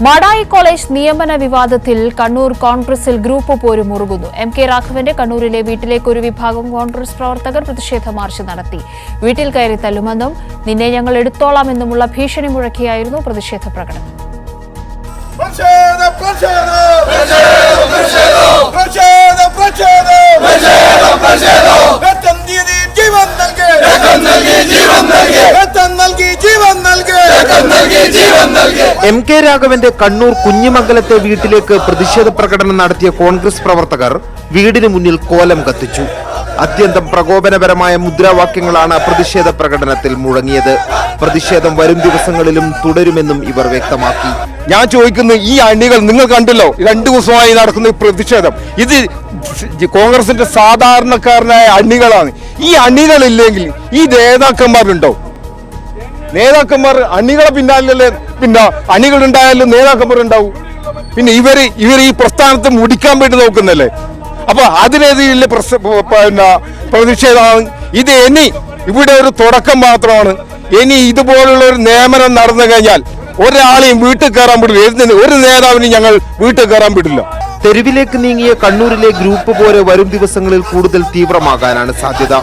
Madayi college നിയമന വിവാദത്തിൽ കണ്ണൂർ കോൺഗ്രസിൽ ഗ്രൂപ്പ് പോരും മുറുകുന്നു. എം.കെ. രാഘവന്റെ കണ്ണൂരിലെ വീട്ടിലേക്ക് ഒരു വിഭാഗം കോൺഗ്രസ് പ്രവർത്തകർ പ്രതിഷേധ മാർച്ച് നടത്തി. വീട്ടിൽ കയറി തല്ലുമെന്നും നിന്നെ ഞങ്ങൾ എടുത്തോളാമെന്നുമുള്ള ഭീഷണി മുഴക്കിയായിരുന്നു പ്രതിഷേധ പ്രകടനം. എം.കെ. രാഘവന്റെ കണ്ണൂർ കുഞ്ഞിമംഗലത്തെ വീട്ടിലേക്ക് പ്രതിഷേധ പ്രകടനം നടത്തിയ കോൺഗ്രസ് പ്രവർത്തകർ വീടിന് മുന്നിൽ കോലം കത്തിച്ചു. അത്യന്തം പ്രകോപനപരമായ മുദ്രാവാക്യങ്ങളാണ് പ്രതിഷേധ പ്രകടനത്തിൽ മുഴങ്ങിയത്. പ്രതിഷേധം വരും ദിവസങ്ങളിലും തുടരുമെന്നും ഇവർ വ്യക്തമാക്കി. ഞാൻ ചോദിക്കുന്നു, ഈ അണികൾ നിങ്ങൾ കണ്ടല്ലോ, 2 ദിവസമായി നടക്കുന്ന പ്രതിഷേധം, ഇത് കോൺഗ്രസിന്റെ സാധാരണക്കാരനായ അണികളാണ്. ഈ അണികളില്ലെങ്കിൽ ഈ നേതാക്കന്മാരുണ്ടോ? നേതാക്കന്മാർ അണികളെ പിന്നാലെ, പിന്നെ അണികളുണ്ടായാലും നേതാക്കന്മാരുണ്ടാവും. പിന്നെ ഇവർ ഈ പ്രസ്ഥാനത്ത് മുടിക്കാൻ വേണ്ടി നോക്കുന്നല്ലേ? അപ്പൊ അതിനെതിരെ പ്രതിഷേധമാണ് ഇത്. ഇനി ഇവിടെ ഒരു തുടക്കം മാത്രമാണ്. ഇനി ഇതുപോലുള്ള ഒരു നിയമനം നടന്നു കഴിഞ്ഞാൽ ഒരാളെയും വീട്ടിൽ കയറാൻ വിടില്ല. ഒരു നേതാവിനും ഞങ്ങൾ വീട്ടിൽ കയറാൻ വിടില്ല. തെരുവിലേക്ക് നീങ്ങിയ കണ്ണൂരിലെ ഗ്രൂപ്പ് പോലെ വരും ദിവസങ്ങളിൽ കൂടുതൽ തീവ്രമാകാനാണ് സാധ്യത.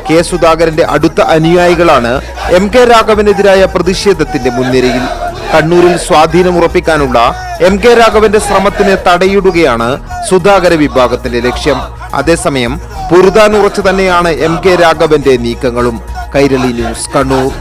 കെ സുധാകരന്റെ അടുത്ത അനുയായികളാണ് എം.കെ. രാഘവനെതിരായ പ്രതിഷേധത്തിന്റെ മുൻനിരയിൽ. കണ്ണൂരിൽ സ്വാധീനമുറപ്പിക്കാനുള്ള എം.കെ. രാഘവന്റെ ശ്രമത്തിന് തടയിടുകയാണ് സുധാകര വിഭാഗത്തിന്റെ ലക്ഷ്യം. അതേസമയം പൊരുതാൻ ഉറച്ചു തന്നെയാണ് എം.കെ. രാഘവന്റെ നീക്കങ്ങളും. കൈരളി ന്യൂസ്, കണ്ണൂർ.